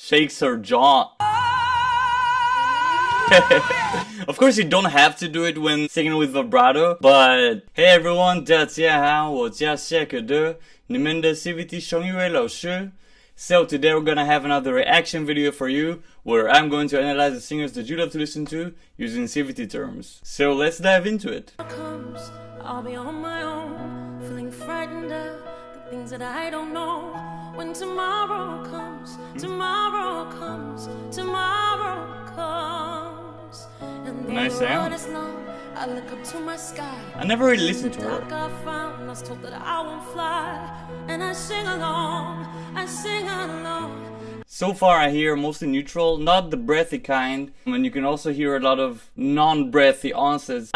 shakes her jaw. Of course, you don't have to do it when singing with vibrato, but hey everyone, 大家好，我叫谢克德，你们的 CVT 声乐老师。So today we're gonna have another reaction video for you, where I'm going to analyze the singers that you love to listen to using CVT terms. So let's dive into it. I'll be on my own, feeling frightened of the things that I don't know. When tomorrow comes, tomorrow comes, tomorrow comes. And nice sound. I look up to my sky. I never really listened to her. I found, I was told that I won't fly, and I sing along, I sing along. So far I hear mostly neutral, not the breathy kind, and you can also hear a lot of non-breathy onsets.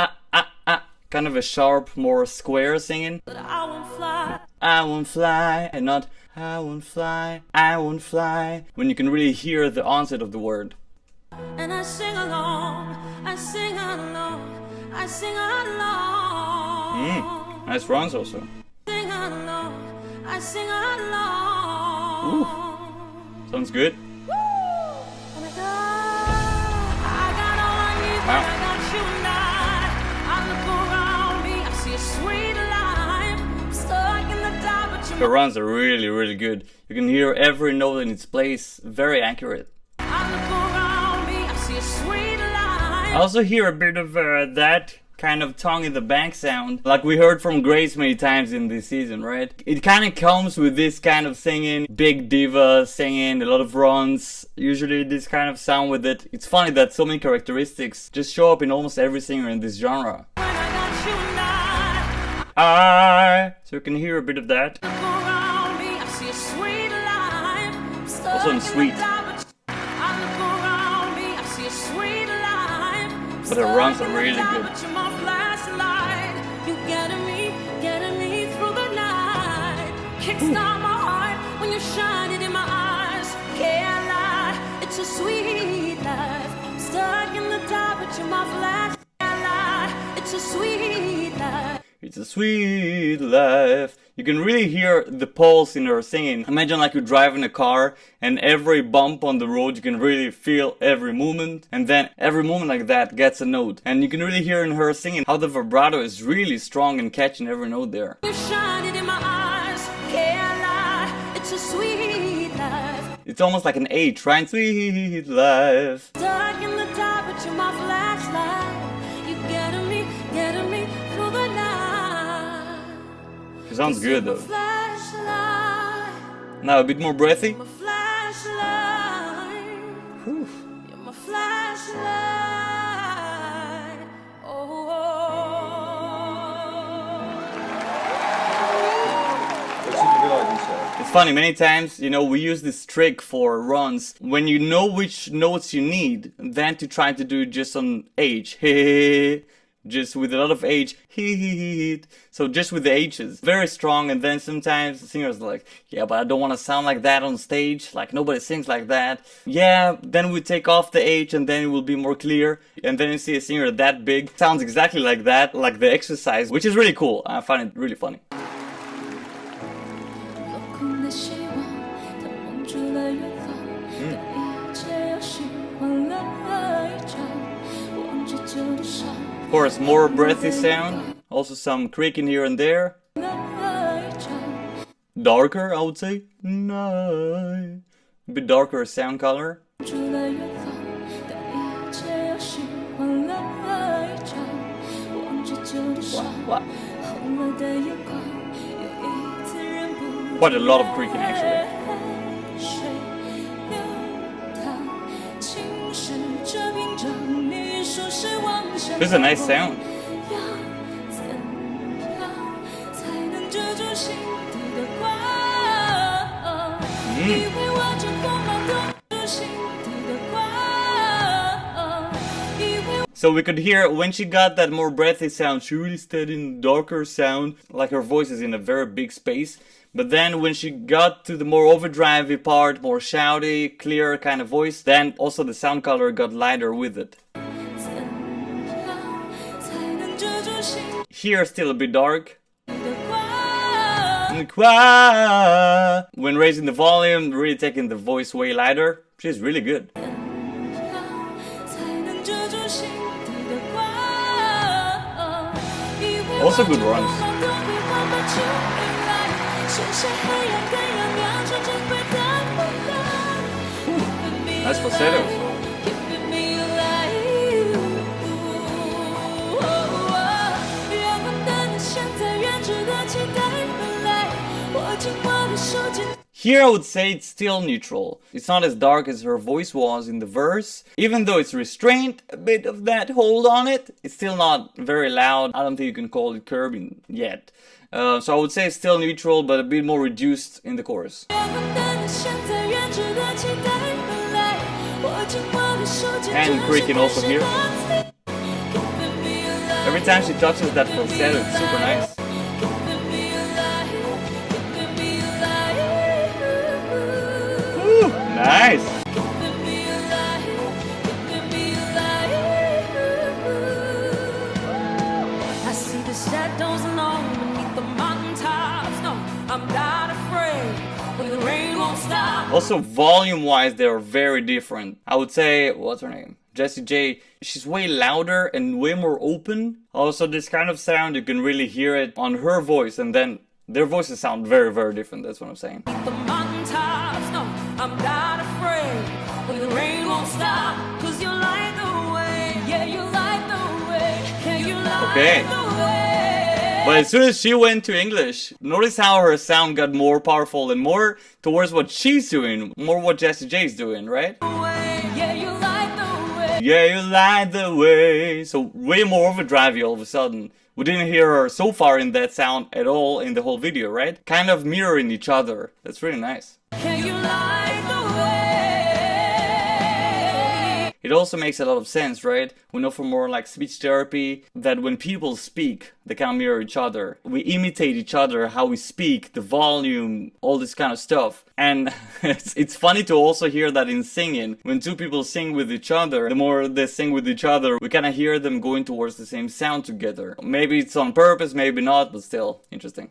Kind of a sharp, more square singing. I won't fly. I won't fly, and not I won't fly, I won't fly, when you can really hear the onset of the word. And I sing along, I sing along, I sing along. Nice runs also. Sing along, I sing along. Ooh, sounds good. Woo! Oh my God, I got all I need, but I got you and I look around me, I see a sweet life. I'm stuck in the dark, but you. The runs are really, really good. You can hear every note in its place, very accurate. I look around me, I see a sweet life. I also hear a bit of that kind of tongue in the bank sound, like we heard from Grace many times in this season, right? It kind of comes with this kind of singing, big diva singing, a lot of runs, usually this kind of sound with it. It's funny that so many characteristics just show up in almost every singer in this genre. When I got you and So you can hear a bit of that. look around me, I see a sweet life. I'm stuck Also in in sweet. the dark, but I look around me, I see a sweet life. But the runs are really good. But you're my flashlight. You getting me through the night. Kickstart my heart when you shine it in my eyes. Can't lie, it's a sweet life. I'm stuck in the dark, but you're my flashlight. It's a sweet life. It's a sweet life. You can really hear the pulse in her singing. Imagine like you drive in a car and every bump on the road you can really feel every movement, and then every movement like that gets a note. And you can really hear in her singing how the vibrato is really strong and catching every note there. You shine it in my eyes. Can't lie, it's a sweet life. It's almost like an H, right? Sweet life. Stuck in the dark, but you're my flashlight. You getting me through the night. It sounds good though. Flashlight, Now a bit more breathy. my flashlight. Whew. You're my flashlight. Oh, It's funny, many times, you know, we use this trick for runs when you know which notes you need, then to try to do just on H. Just with a lot of H. So just with the H's. Very strong, and then sometimes the singer's like, yeah, but I don't want to sound like that on stage. Like nobody sings like that. Yeah, then we take off the H and then it will be more clear. And then you see a singer that big, sounds exactly like that, like the exercise, which is really cool. I find it really funny. Of course, more breathy sound, also some creaking here and there. Darker, I would say. A bit darker sound color. Wow. Quite a lot of creaking actually. This is a nice sound. So we could hear when she got that more breathy sound, she really stayed in darker sound, like her voice is in a very big space. But then when she got to the more overdrivey part, more shouty, clear kind of voice, then also the sound color got lighter with it. Here still a bit dark. When raising the volume, really taking the voice way lighter. She's really good. Also good runs. Nice falsetto. Here I would say it's still neutral. It's not as dark as her voice was in the verse. Even though it's restrained, a bit of that hold on it, it's still not very loud. I don't think you can call it curbing yet. So I would say it's still neutral, but a bit more reduced in the chorus. And creaking also here. Every time she touches that falsetto, it's super nice. Nice! I see the shadows long beneath the mountaintops. No, I'm not afraid when the rain won't stop. Also, volume-wise, they are very different. I would say, what's her name? Jessie J. She's way louder and way more open. Also, this kind of sound, you can really hear it on her voice, and then their voices sound very, very different. That's what I'm saying. The mountaintops, no, I'm not afraid when the rain won't stop. 'Cause you light the way, yeah, you light the way, yeah, you light the way. But as soon as she went to English, notice how her sound got more powerful and more towards what she's doing, more what Jessie J is doing, right? Yeah, you light the way. Yeah, you light the way. So way more overdrivey all of a sudden. We didn't hear her so far in that sound at all in the whole video, right? Kind of mirroring each other. That's really nice. Can you light the way? It also makes a lot of sense, right? We know from more like speech therapy that when people speak, they kind of mirror each other. We imitate each other, how we speak, the volume, all this kind of stuff. And it's funny to also hear that in singing. When two people sing with each other, the more they sing with each other, we kind of hear them going towards the same sound together. Maybe it's on purpose, maybe not, but still, interesting.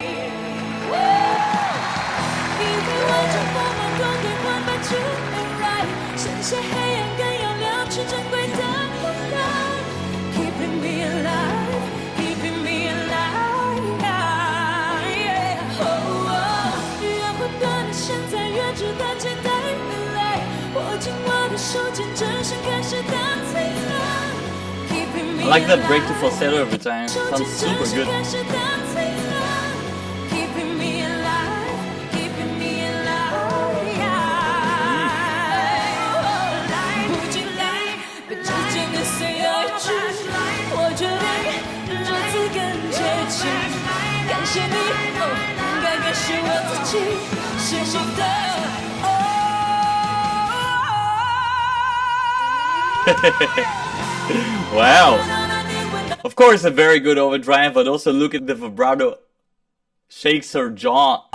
Keeping me alive, keeping me alive, yeah. Oh, oh. 越不断地现在，越值得期待未来。握紧我的手，见证生开始的璀璨。Keeping me I like that break to falsetto every time. Sounds super good. Keeping me alive, keeping me alive, yeah. 不经历，被之间的谁爱去，我决定这次更接近。感谢你，哦，应该感谢我自己，谢谢的。Wow. Of course, a very good overdrive, but also look at the vibrato. Shakes her jaw.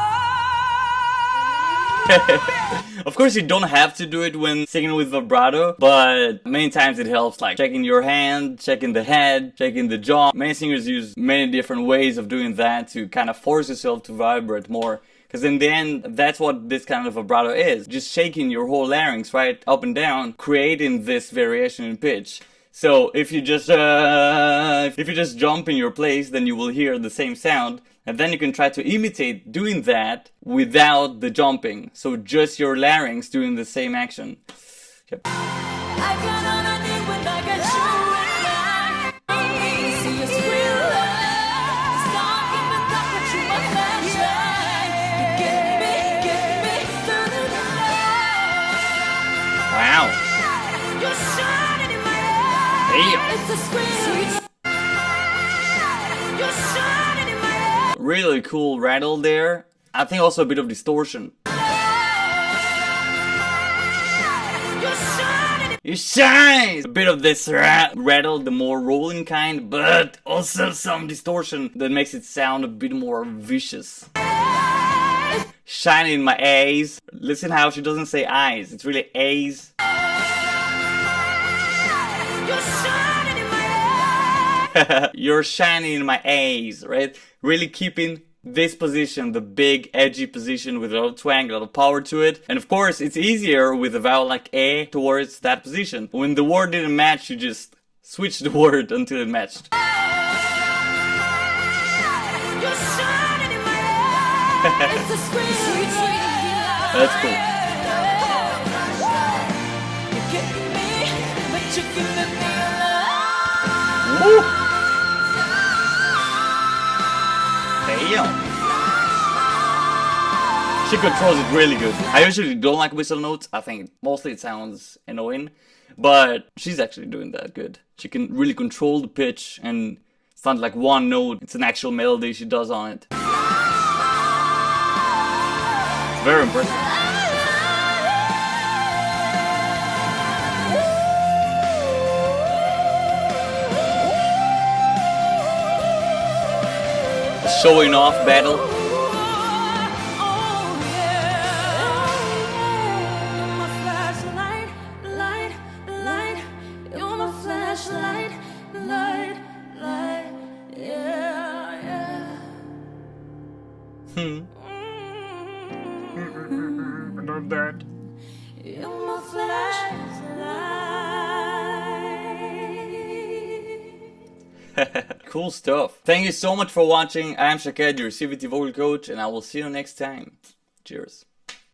Of course, you don't have to do it when singing with vibrato, but many times it helps, like checking your hand, checking the head, checking the jaw. Many singers use many different ways of doing that to kind of force yourself to vibrate more. Because in the end, that's what this kind of vibrato is. Just shaking your whole larynx, right, up and down, creating this variation in pitch. So if you just jump in your place, then you will hear the same sound. And then you can try to imitate doing that without the jumping. So just your larynx doing the same action. Yep. Wow. Really cool rattle there. I think also a bit of distortion. You shine! A bit of this rattle, the more rolling kind, but also some distortion that makes it sound a bit more vicious. Shining in my A's. Listen how she doesn't say eyes, it's really A's. You're shining in my A's, right? Really keeping this position, the big edgy position with a lot of twang, a lot of power to it. And of course, it's easier with a vowel like e towards that position. When the word didn't match, you just switch the word until it matched. That's cool. Woo! Damn. She controls it really good. I usually don't like whistle notes. I think mostly it sounds annoying. But she's actually doing that good. She can really control the pitch and it's not like one note. It's an actual melody she does on it. Very impressive. Showing off battle. I love that. You're my flashlight. Cool stuff. Thank you so much for watching. I am Shaked, your CVT vocal coach, and I will see you next time. Cheers.